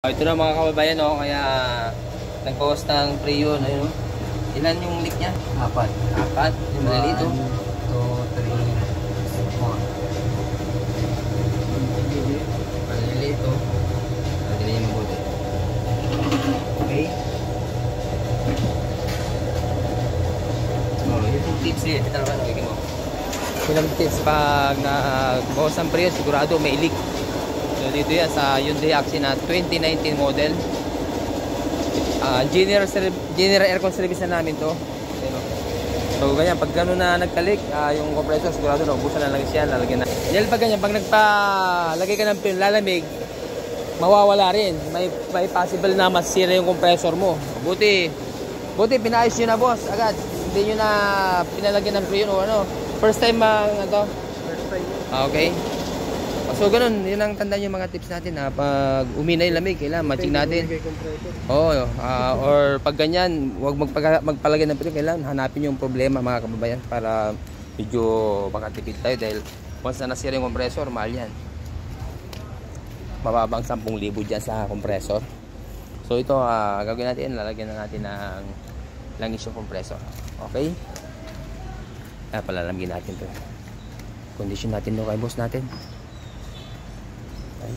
Ito na mga kababayan, oh, kaya nag-post ng Freon. Ayun, ilan yung leak niya? Apat. Apat? Yung maliliit, oh. 1, 2, 3, 4. Maliliit, oh. Nagdali yung mabuti. Okay. Oh, yung tips niya. Ito naman, okay mo. Yung tips pag nag-post ng Freon, sigurado may leak. So dito yan sa Hyundai Accent na 2019 model. General aircon service na namin to. So ganyan, pag gano'n na nagkalik, yung compressor sigurado na ubusan na lang siya, lalagyan na. Dahil pag ganyan, pag nagpalagay ka ng pin, lalamig, mawawala rin. May possible na masira yung compressor mo. Buti pinaayos nyo na, boss, agad. Hindi nyo na pinalagyan ng Freon o ano. First time ito? First time. Okay. So ganun, yun ang tandaan yung mga tips natin na pag umina yung lamig, kailangan matching natin. Oo, or pag ganyan, huwag magpalagay ng Freon, kailangan hanapin yung problema mga kababayan para medyo makatipid tayo dahil once na nasira yung compressor, mahal yan. Mababang 10,000 dyan sa compressor. So ito, gagawin natin, lalagyan na natin ng langis yung compressor. Okay? Palalamigin natin ito. Condition natin no kay boss natin. Ay.